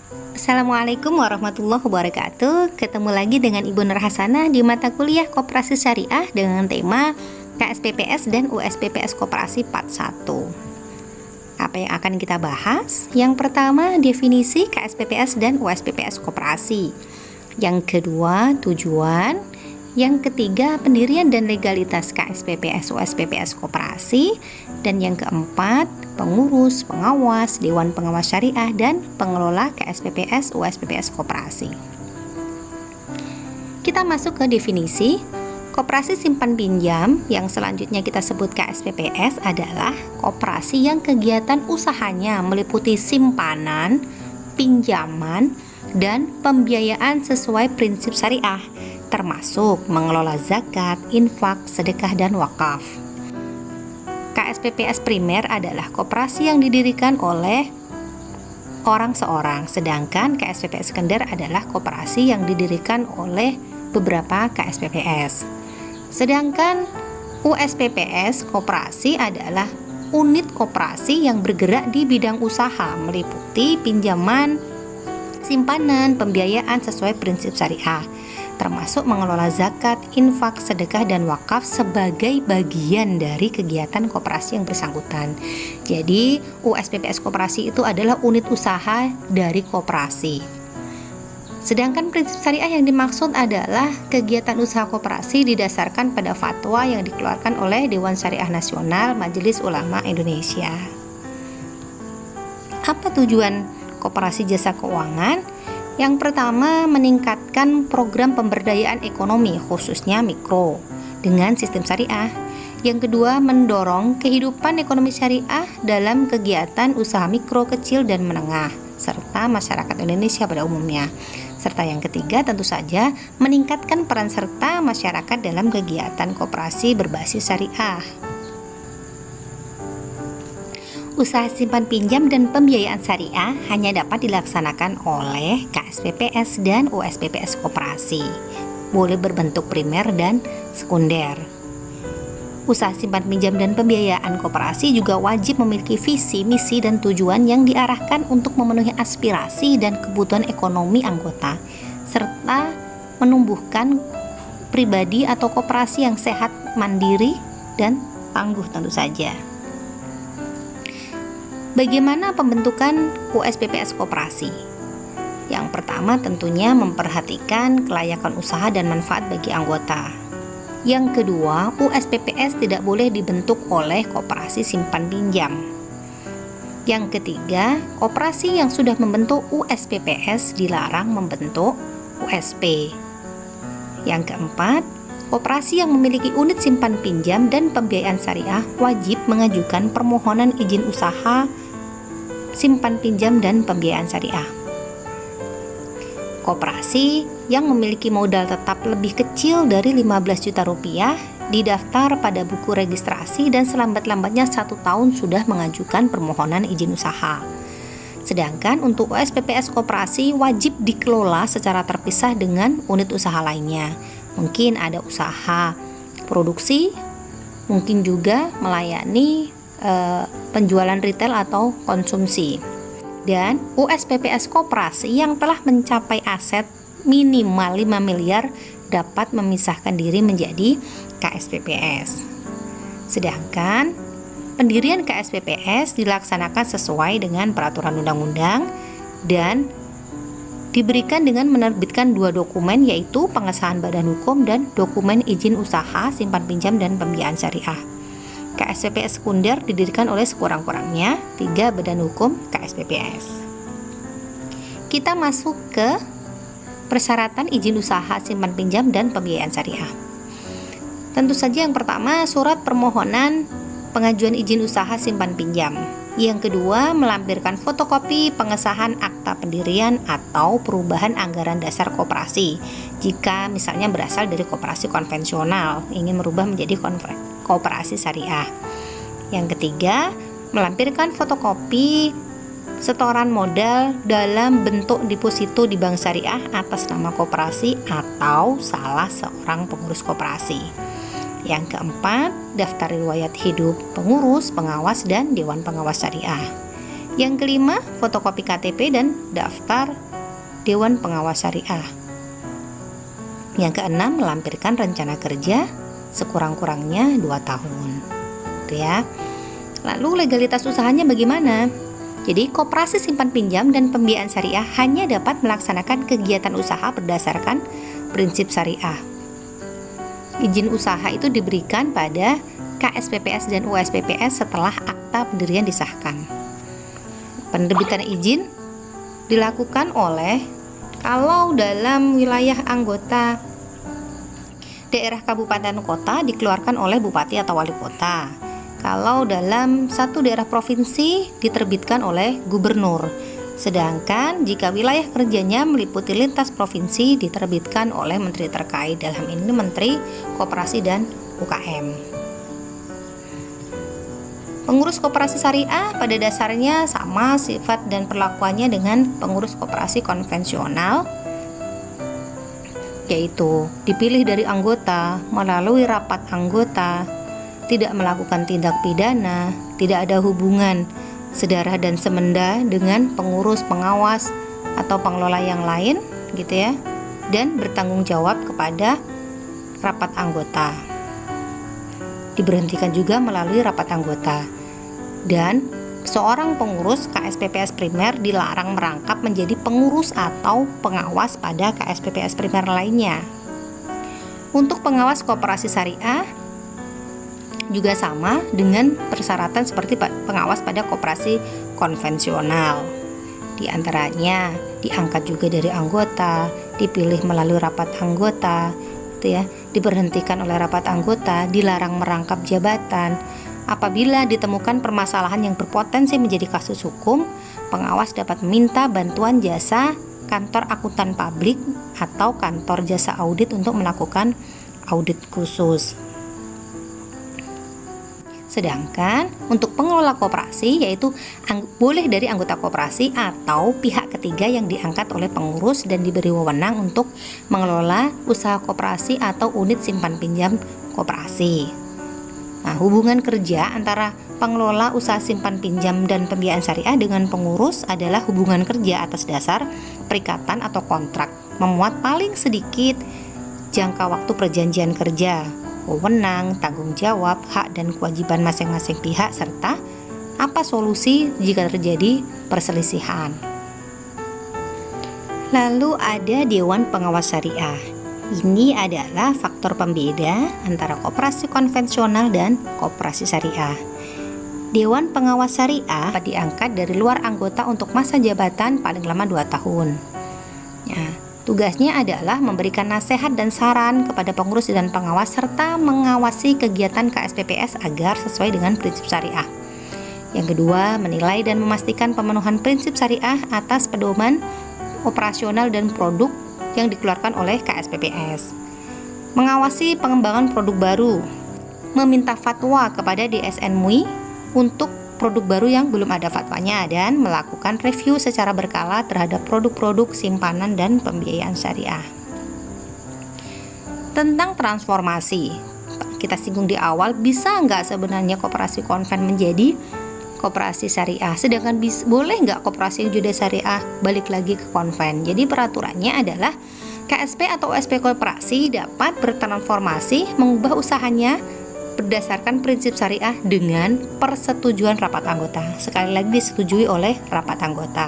Assalamualaikum warahmatullahi wabarakatuh. Ketemu lagi dengan Ibu Nur Hasanah di mata kuliah Koperasi Syariah dengan tema KSPPS dan USPPS Koperasi Part 1. Apa yang akan kita bahas? Yang pertama, definisi KSPPS dan USPPS Koperasi. Yang kedua, tujuan. Yang ketiga, pendirian dan legalitas KSPPS USPPS Koperasi. Dan yang keempat, pengurus, pengawas, Dewan Pengawas Syariah, dan pengelola KSPPS USPPS Koperasi. Kita masuk ke definisi. Koperasi simpan pinjam yang selanjutnya kita sebut KSPPS adalah koperasi yang kegiatan usahanya meliputi simpanan, pinjaman, dan pembiayaan sesuai prinsip syariah, termasuk mengelola zakat, infak, sedekah, dan wakaf. KSPPS primer adalah koperasi yang didirikan oleh orang seorang, sedangkan KSPPS sekunder adalah koperasi yang didirikan oleh beberapa KSPPS. Sedangkan USPPS koperasi adalah unit koperasi yang bergerak di bidang usaha meliputi pinjaman, simpanan, pembiayaan sesuai prinsip syariah, termasuk mengelola zakat, infak, sedekah, dan wakaf sebagai bagian dari kegiatan koperasi yang bersangkutan. Jadi, USPPS koperasi itu adalah unit usaha dari koperasi. Sedangkan prinsip syariah yang dimaksud adalah kegiatan usaha koperasi didasarkan pada fatwa yang dikeluarkan oleh Dewan Syariah Nasional Majelis Ulama Indonesia. Apa tujuan koperasi jasa keuangan? Yang pertama, meningkatkan program pemberdayaan ekonomi khususnya mikro dengan sistem syariah. Yang kedua, mendorong kehidupan ekonomi syariah dalam kegiatan usaha mikro, kecil, dan menengah serta masyarakat Indonesia pada umumnya. Serta yang ketiga, tentu saja meningkatkan peran serta masyarakat dalam kegiatan koperasi berbasis syariah. Usaha simpan pinjam dan pembiayaan syariah hanya dapat dilaksanakan oleh KSPPS dan USPPS koperasi. Boleh berbentuk primer dan sekunder. Usaha simpan pinjam dan pembiayaan koperasi juga wajib memiliki visi, misi, dan tujuan yang diarahkan untuk memenuhi aspirasi dan kebutuhan ekonomi anggota, serta menumbuhkan pribadi atau koperasi yang sehat, mandiri, dan tangguh tentu saja. Bagaimana pembentukan USPPS koperasi? Yang pertama tentunya memperhatikan kelayakan usaha dan manfaat bagi anggota. Yang kedua, USPPS tidak boleh dibentuk oleh koperasi simpan pinjam. Yang ketiga, koperasi yang sudah membentuk USPPS dilarang membentuk USP. Yang keempat, koperasi yang memiliki unit simpan pinjam dan pembiayaan syariah wajib mengajukan permohonan izin usaha simpan pinjam dan pembiayaan syariah. Koperasi yang memiliki modal tetap lebih kecil dari 15 juta rupiah didaftar pada buku registrasi dan selambat-lambatnya 1 tahun sudah mengajukan permohonan izin usaha. Sedangkan untuk USPPS koperasi wajib dikelola secara terpisah dengan unit usaha lainnya. Mungkin ada usaha produksi, mungkin juga melayani penjualan retail atau konsumsi. Dan USPPS koperasi yang telah mencapai aset minimal 5 miliar dapat memisahkan diri menjadi KSPPS. Sedangkan pendirian KSPPS dilaksanakan sesuai dengan peraturan undang-undang dan diberikan dengan menerbitkan 2 dokumen, yaitu pengesahan badan hukum dan dokumen izin usaha simpan pinjam dan pembiayaan syariah. KSPPS sekunder didirikan oleh sekurang-kurangnya 3 badan hukum KSPPS. Kita masuk ke persyaratan izin usaha simpan pinjam dan pembiayaan syariah. Tentu saja yang pertama, surat permohonan pengajuan izin usaha simpan pinjam. Yang kedua, melampirkan fotokopi pengesahan akta pendirian atau perubahan anggaran dasar koperasi. Jika misalnya berasal dari koperasi konvensional, ingin merubah menjadi koperasi syariah. Yang ketiga, melampirkan fotokopi setoran modal dalam bentuk deposito di bank syariah atas nama koperasi atau salah seorang pengurus koperasi. Yang keempat, daftar riwayat hidup pengurus, pengawas, dan Dewan Pengawas Syariah. Yang kelima, fotokopi KTP dan daftar Dewan Pengawas Syariah. Yang keenam, melampirkan rencana kerja sekurang-kurangnya 2 tahun. Gitu ya. Lalu legalitas usahanya bagaimana? Jadi koperasi simpan pinjam dan pembiayaan syariah hanya dapat melaksanakan kegiatan usaha berdasarkan prinsip syariah. Izin usaha itu diberikan pada KSPPS dan USPPS setelah akta pendirian disahkan. Penerbitan izin dilakukan oleh, kalau dalam wilayah anggota daerah kabupaten kota, dikeluarkan oleh bupati atau wali kota. Kalau dalam satu daerah provinsi, diterbitkan oleh gubernur. Sedangkan jika wilayah kerjanya meliputi lintas provinsi, diterbitkan oleh menteri terkait, dalam ini Menteri Koperasi dan UKM. Pengurus koperasi syariah pada dasarnya sama sifat dan perlakuannya dengan pengurus koperasi konvensional, yaitu dipilih dari anggota, melalui rapat anggota, tidak melakukan tindak pidana, tidak ada hubungan sedarah dan semenda dengan pengurus, pengawas, atau pengelola yang lain, gitu ya, dan bertanggung jawab kepada rapat anggota. Diberhentikan juga melalui rapat anggota. Dan seorang pengurus KSPPS primer dilarang merangkap menjadi pengurus atau pengawas pada KSPPS primer lainnya. Untuk pengawas koperasi syariah juga sama dengan persyaratan seperti pengawas pada koperasi konvensional. Di antaranya diangkat juga dari anggota, dipilih melalui rapat anggota, gitu ya, diberhentikan oleh rapat anggota, dilarang merangkap jabatan. Apabila ditemukan permasalahan yang berpotensi menjadi kasus hukum, pengawas dapat meminta bantuan jasa kantor akuntan publik atau kantor jasa audit untuk melakukan audit khusus. Sedangkan untuk pengelola koperasi, yaitu boleh dari anggota koperasi atau pihak ketiga yang diangkat oleh pengurus dan diberi wewenang untuk mengelola usaha koperasi atau unit simpan pinjam koperasi. Nah, hubungan kerja antara pengelola usaha simpan pinjam dan pembiayaan syariah dengan pengurus adalah hubungan kerja atas dasar perikatan atau kontrak, memuat paling sedikit jangka waktu perjanjian kerja, wewenang, tanggung jawab, hak dan kewajiban masing-masing pihak, serta apa solusi jika terjadi perselisihan. Lalu ada Dewan Pengawas Syariah. Ini adalah faktor pembeda antara koperasi konvensional dan koperasi syariah. Dewan Pengawas Syariah diangkat dari luar anggota untuk masa jabatan paling lama 2 tahun. Ya, tugasnya adalah memberikan nasihat dan saran kepada pengurus dan pengawas serta mengawasi kegiatan KSPPS agar sesuai dengan prinsip syariah. Yang kedua, menilai dan memastikan pemenuhan prinsip syariah atas pedoman operasional dan produk yang dikeluarkan oleh KSPPS. Mengawasi pengembangan produk baru, meminta fatwa kepada DSN MUI untuk produk baru yang belum ada fatwanya, dan melakukan review secara berkala terhadap produk-produk simpanan dan pembiayaan syariah. Tentang transformasi, kita singgung di awal, bisa nggak sebenarnya koperasi konven menjadi koperasi syariah, sedangkan boleh nggak koperasi yang sudah syariah balik lagi ke konven? Jadi peraturannya adalah KSP atau OSP koperasi dapat bertransformasi mengubah usahanya berdasarkan prinsip syariah dengan persetujuan rapat anggota. Sekali lagi disetujui oleh rapat anggota.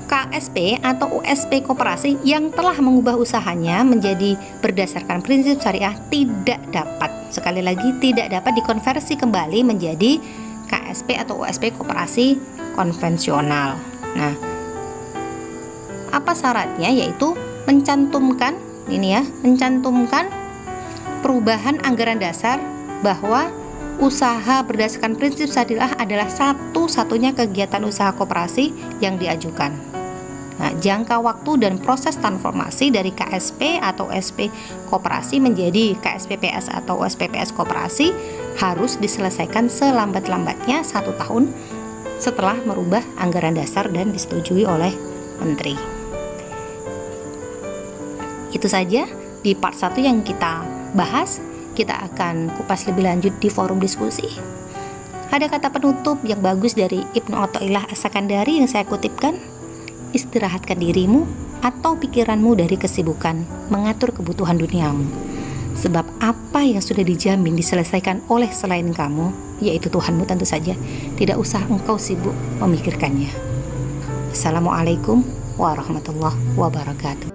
KSP atau USP koperasi yang telah mengubah usahanya menjadi berdasarkan prinsip syariah tidak dapat, sekali lagi tidak dapat dikonversi kembali menjadi KSP atau USP koperasi konvensional. Nah, apa syaratnya? Yaitu mencantumkan perubahan anggaran dasar bahwa usaha berdasarkan prinsip syariah adalah satu-satunya kegiatan usaha koperasi yang diajukan. Nah, jangka waktu dan proses transformasi dari KSP atau SP koperasi menjadi KSPPS atau OSPPS koperasi harus diselesaikan selambat-lambatnya 1 tahun setelah merubah anggaran dasar dan disetujui oleh menteri. Itu saja di part 1 yang kita bahas. Kita akan kupas lebih lanjut di forum diskusi. Ada kata penutup yang bagus dari Ibnu Athaillah As-Sakandari yang saya kutipkan, istirahatkan dirimu atau pikiranmu dari kesibukan mengatur kebutuhan duniamu. Sebab apa yang sudah dijamin diselesaikan oleh selain kamu, yaitu Tuhanmu tentu saja, tidak usah engkau sibuk memikirkannya. Assalamualaikum warahmatullahi wabarakatuh.